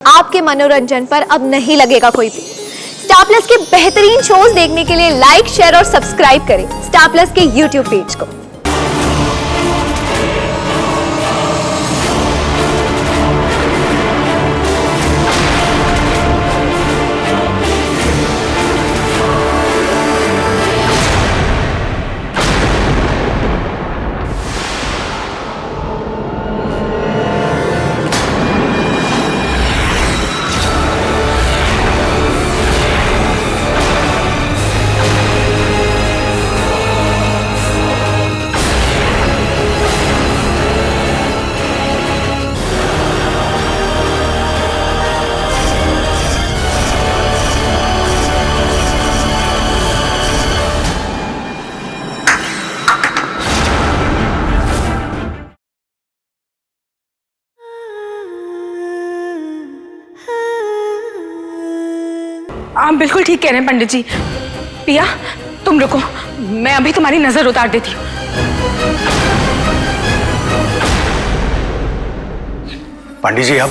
आपके मनोरंजन पर अब नहीं लगेगा कोई भी। स्टार प्लस के बेहतरीन शोज देखने के लिए लाइक, शेयर और सब्सक्राइब करें स्टार प्लस के यूट्यूब पेज को। आप बिल्कुल ठीक कह रहे हैं पंडित जी। पिया, तुम रुको, मैं अभी तुम्हारी नजर उतार देती हूँ। पंडित जी, अब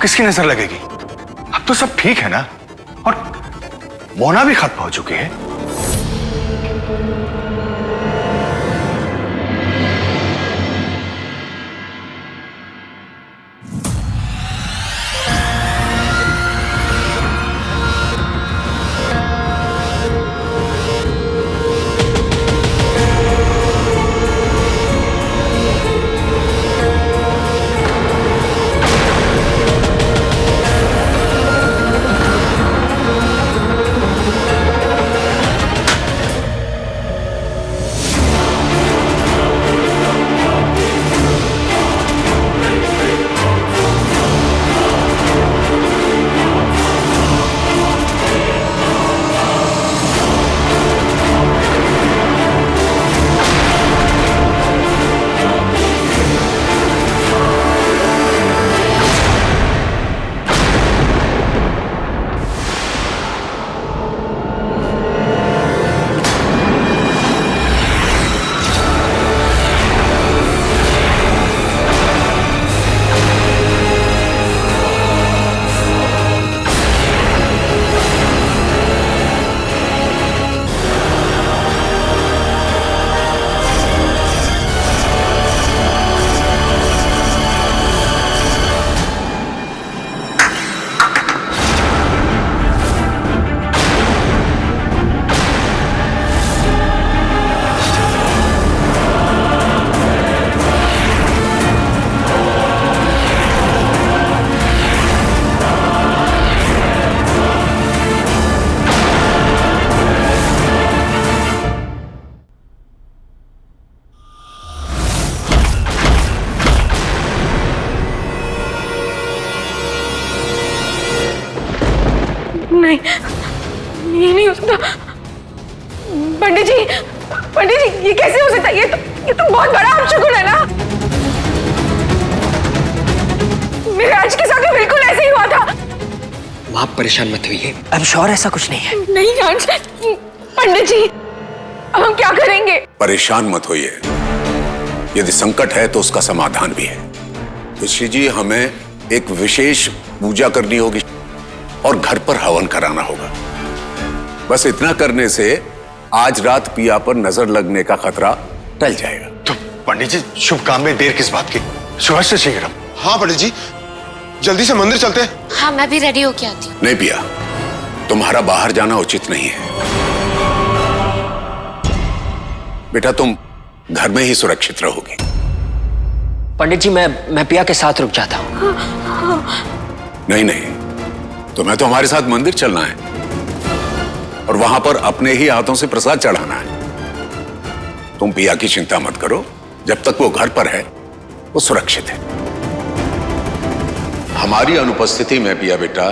किसकी नजर लगेगी? अब तो सब ठीक है ना, और मोना भी खत्म हो चुकी है। नहीं, ये नहीं हो सकता। पंडित जी, ये कैसे हो सकता है? ये तो बहुत बड़ा अपशगुन है ना। मेरे आज के साथ भी बिल्कुल ऐसे ही हुआ था। आप परेशान मत होइए, अब श्योर ऐसा कुछ नहीं है। नहीं राज, पंडित जी, अब हम क्या करेंगे? परेशान मत होइए, यदि संकट है तो उसका समाधान भी है। ऋषि जी, हमें एक विशेष पूजा करनी होगी और घर पर हवन कराना होगा। बस इतना करने से आज रात पिया पर नजर लगने का खतरा टल जाएगा। तो पंडित जी, शुभ काम में देर किस बात की? सुबह से शीघ्र। हाँ पंडित जी, जल्दी से मंदिर चलते हैं। हाँ, मैं भी रेडी होके आती हूँ। नहीं पिया, तुम्हारा बाहर जाना उचित नहीं है। बेटा, तुम घर में ही सुरक्षित रहोगे। पंडित जी, मैं पिया के साथ रुक जाता हूँ। नहीं, तुम्हें तो हमारे साथ मंदिर चलना है और वहां पर अपने ही हाथों से प्रसाद चढ़ाना है। तुम पिया की चिंता मत करो, जब तक वो घर पर है वो सुरक्षित है। हमारी अनुपस्थिति में पिया बेटा,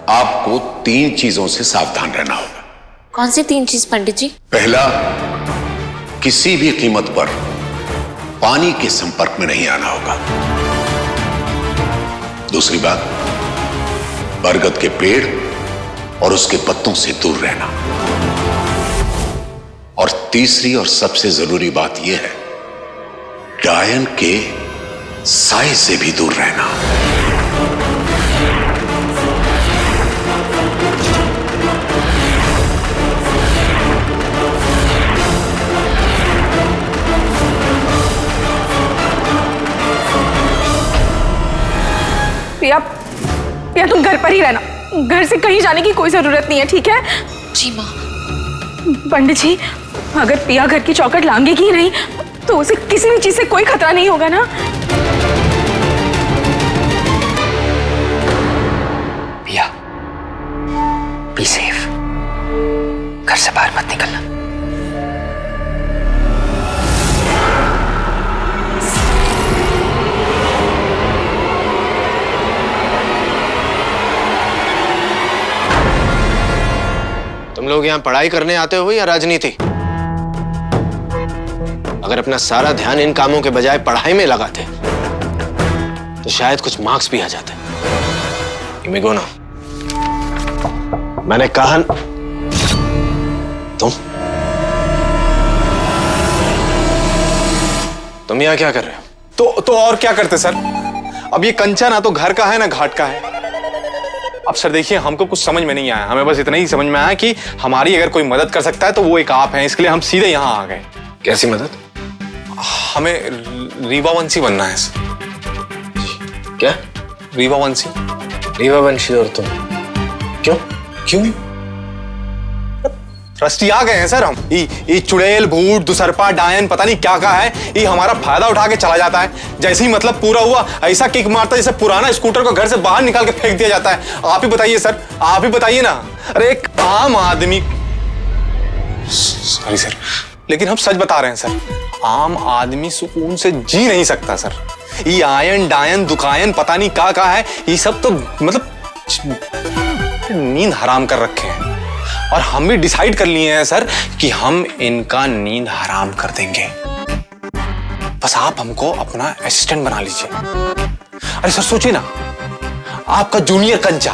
आपको 3 चीजों से सावधान रहना होगा। कौन सी 3 चीज पंडित जी? पहला, किसी भी कीमत पर पानी के संपर्क में नहीं आना होगा। दूसरी बात, बरगद के पेड़ और उसके पत्तों से दूर रहना। और तीसरी और सबसे जरूरी बात यह है, डायन के साए से भी दूर रहना। पिया, पिया तुम घर पर ही रहना, घर से कहीं जाने की कोई जरूरत नहीं है, ठीक है? जी माँ। पंडित जी, अगर पिया घर की चौखट लांघेगी ही नहीं तो उसे किसी भी चीज से कोई खतरा नहीं होगा ना? पिया, बी सेफ, घर से बाहर मत निकलना। तुम लोग यहाँ पढ़ाई करने आते हो या राजनीति? अगर अपना सारा ध्यान इन कामों के बजाय पढ़ाई में लगाते तो शायद कुछ मार्क्स भी आ जाते। इमिगो ना, मैंने कहा तुम यहाँ क्या कर रहे हो? तो और क्या करते सर? अब ये कंचा ना तो घर का है ना घाट का है। अब सर देखिए, हमको कुछ समझ में नहीं आया, हमें बस इतना ही समझ में आया कि हमारी अगर कोई मदद कर सकता है तो वो एक आप हैं, इसके लिए हम सीधे यहाँ आ गए। कैसी मदद? हमें रीवावंशी बनना है सर। क्या? रीवावंशी? रीवावंशी और तुम क्यों? क्यों? ट्रस्टी आ गए हैं सर हम। ये चुड़ैल, भूत, दुसरपा, डायन, पता नहीं क्या है, ये हमारा फायदा उठा के चला जाता है। जैसे ही मतलब पूरा हुआ ऐसा किक मारता है जैसे पुराना स्कूटर को घर से बाहर निकाल के फेंक दिया जाता है। आप ही बताइए सर, आप ही बताइए ना। अरे एक आम आदमी, सॉरी सर, लेकिन हम सच बता रहे हैं सर, आम आदमी सुकून से जी नहीं सकता सर। ये आयन डायन दुकायन पता नहीं क्या है, ये सब तो मतलब नींद हराम कर रखे हैं। और हम भी डिसाइड कर लिए हैं सर कि हम इनका नींद हराम कर देंगे। बस आप हमको अपना असिस्टेंट बना लीजिए। अरे सर सोचिए ना, आपका जूनियर कंचा,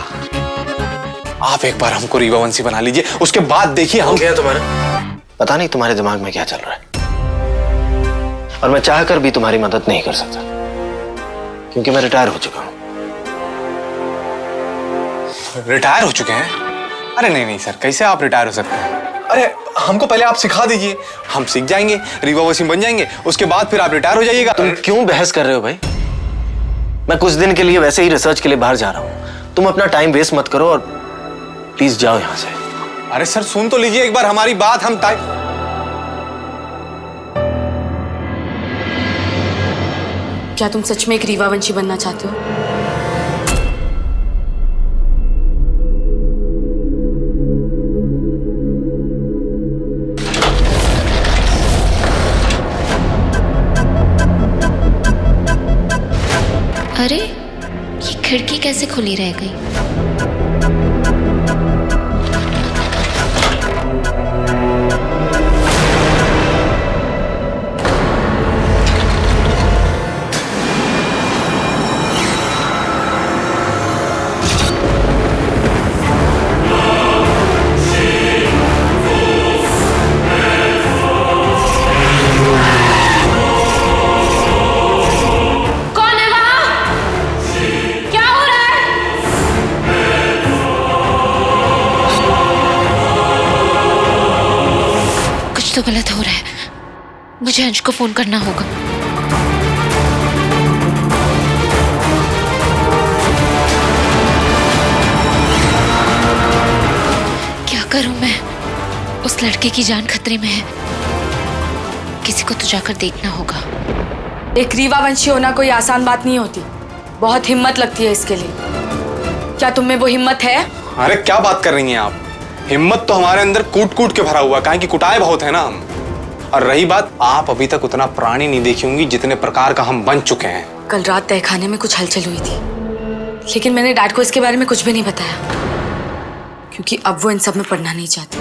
आप एक बार हमको रीवावंशी बना लीजिए, उसके बाद देखिए हम। क्या तुम्हारा? पता नहीं तुम्हारे दिमाग में क्या चल रहा है, और मैं चाहकर भी तुम्हारी मदद नहीं कर सकता क्योंकि मैं रिटायर हो चुका हूं। रिटायर हो चुके हैं? अरे नहीं नहीं सर, कैसे आप रिटायर हो सकते हैं? अरे हमको पहले आप सिखा दीजिए, हम सीख जाएंगे, रीवावंशी बन जाएंगे, उसके बाद फिर आप रिटायर हो जाइएगा। तुम क्यों बहस कर रहे हो भाई? मैं कुछ दिन के लिए वैसे ही रिसर्च के लिए बाहर जा रहा हूं, तुम अपना टाइम वेस्ट मत करो और प्लीज जाओ यहां से। अरे सर सुन तो लीजिए एक बार हमारी बात। हम क्या तुम सच में एक रीवावंशी बनना चाहते हो? अरे ये खिड़की कैसे खुली रह गई? तो गलत हो रहा है, मुझे अंश को फोन करना होगा। क्या करूं मैं? उस लड़के की जान खतरे में है, किसी को तो जाकर देखना होगा। एक रीवावंशी होना कोई आसान बात नहीं होती, बहुत हिम्मत लगती है इसके लिए। क्या तुम में वो हिम्मत है? अरे क्या बात कर रही हैं आप? हिम्मत तो हमारे अंदर कूट कूट के भरा हुआ, काहे कि कुटाए बहुत है ना हम। और रही बात, आप अभी तक उतना प्राणी नहीं देखी होंगी जितने प्रकार का हम बन चुके हैं। कल रात तहखाने में कुछ हलचल हुई थी, लेकिन मैंने डैड को इसके बारे में कुछ भी नहीं बताया, क्योंकि अब वो इन सब में पढ़ना नहीं चाहती।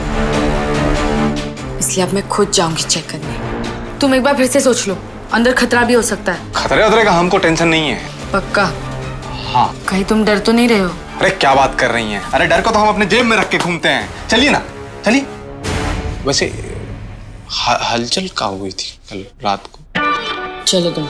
इसलिए अब मैं खुद जाऊंगी चेक करने। तुम एक बार फिर से सोच लो, अंदर खतरा भी हो सकता है। खतरे का हमको टेंशन नहीं है। पक्का? हाँ। कहीं तुम डर तो नहीं रहे हो? अरे क्या बात कर रही हैं? अरे डर को तो हम अपने जेब में रख के घूमते हैं। चलिए ना, चलिए। वैसे हलचल क्या हुई थी कल रात को? चलो तुम।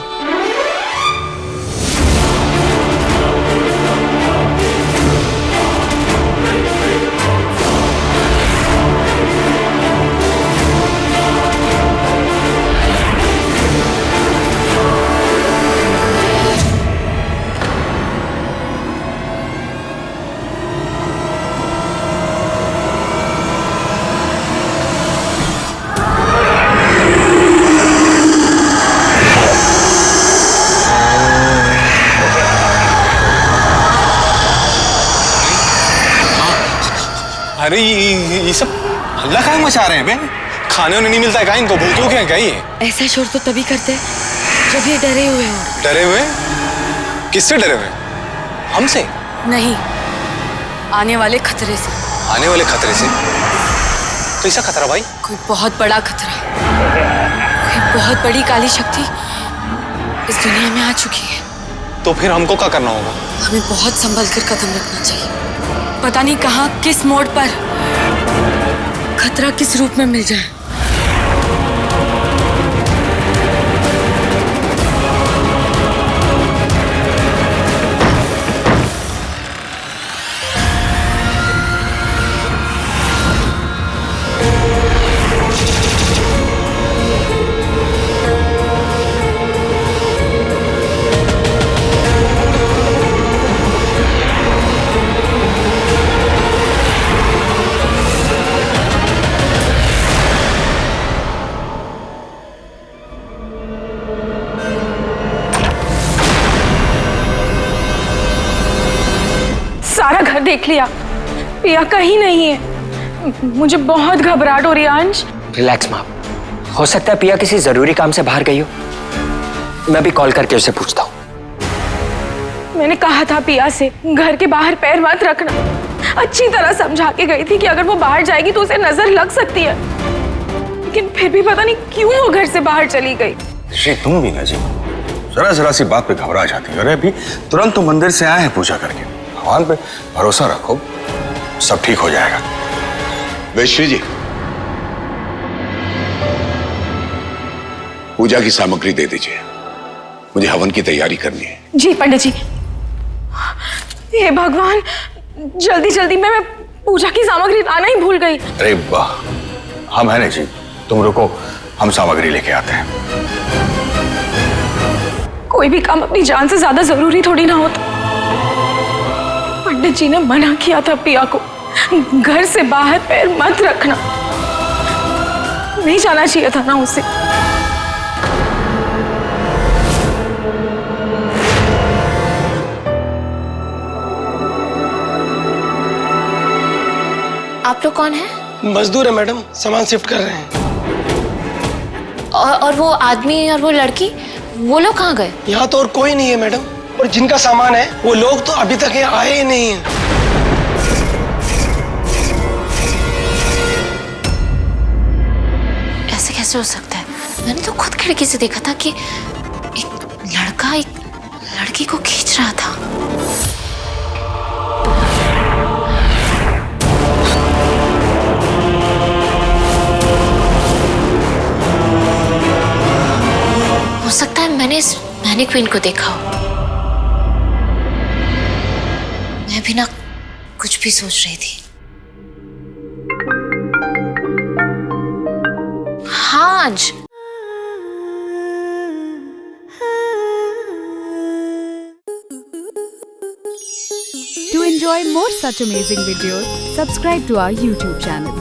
अरे ये सब हल्ला काहे मचा रहे हैं बे? खाने वाने नहीं मिलता है क्या इनको? भूखे क्या है क्या ये? ऐसा शोर तो तभी करते हैं जब ये डरे हुए हो। डरे हुए? किससे डरे हुए? हमसे? नहीं, आने वाले खतरे से। आने वाले खतरे से? कैसा खतरा भाई? कोई बहुत बड़ा खतरा, कोई बहुत बड़ी काली शक्ति इस दुनिया में आ चुकी है। तो फिर हमको क्या करना होगा? हमें बहुत संभल कर कदम रखना चाहिए। पता नहीं कहाँ, किस मोड़ पर खतरा किस रूप में मिल जाए। सारा घर देख लिया, पिया कहीं नहीं है। मुझे बहुत घबराहट हो रही है अंश। रिलैक्स माँ, हो सकता है पिया किसी जरूरी काम से बाहर गई हो। मैं भी कॉल करके उसे पूछता हूँ। मैंने कहा था पिया से घर के बाहर पैर मत रखना। अच्छी तरह समझा के गई थी कि अगर वो बाहर जाएगी तो उसे नजर लग सकती है, लेकिन फिर भी पता नहीं क्यों वो घर से बाहर चली गई। श्री तुम भी ना जी, जरा जरा सी बात पे घबरा जाती है। अरे अभी तुरंत तो मंदिर से आए हैं पूजा करके। भगवान पे भरोसा रखो, सब ठीक हो जाएगा। वैश्वी जी, पूजा की सामग्री दे दीजिए, मुझे हवन की तैयारी करनी है। जी पंडित जी। हे भगवान, जल्दी जल्दी मैं पूजा की सामग्री लाना ही भूल गई। अरे वाह, हम है ना जी, तुम रुको, हम सामग्री लेके आते हैं। कोई भी काम अपनी जान से ज्यादा जरूरी थोड़ी ना होता। पंडित जी ने मना किया था पिया को घर से बाहर पैर मत रखना। नहीं जाना चाहिए था ना उसे। आप लोग कौन हैं? मजदूर है मैडम, सामान शिफ्ट कर रहे हैं। और वो आदमी और वो लड़की, वो लोग कहाँ गए? यहाँ तो और कोई नहीं है मैडम, और जिनका सामान है वो लोग तो अभी तक यहाँ आए ही नहीं हैं। ऐसे कैसे हो सकता है? मैंने तो खुद खिड़की से देखा था कि एक लड़का एक लड़की को खींच रहा था। हो सकता है मैंने इस मैनीक्वीन को देखा हो। मैं भी ना कुछ भी सोच रही थी। हाँ आज To enjoy more such amazing videos, subscribe to our YouTube channel.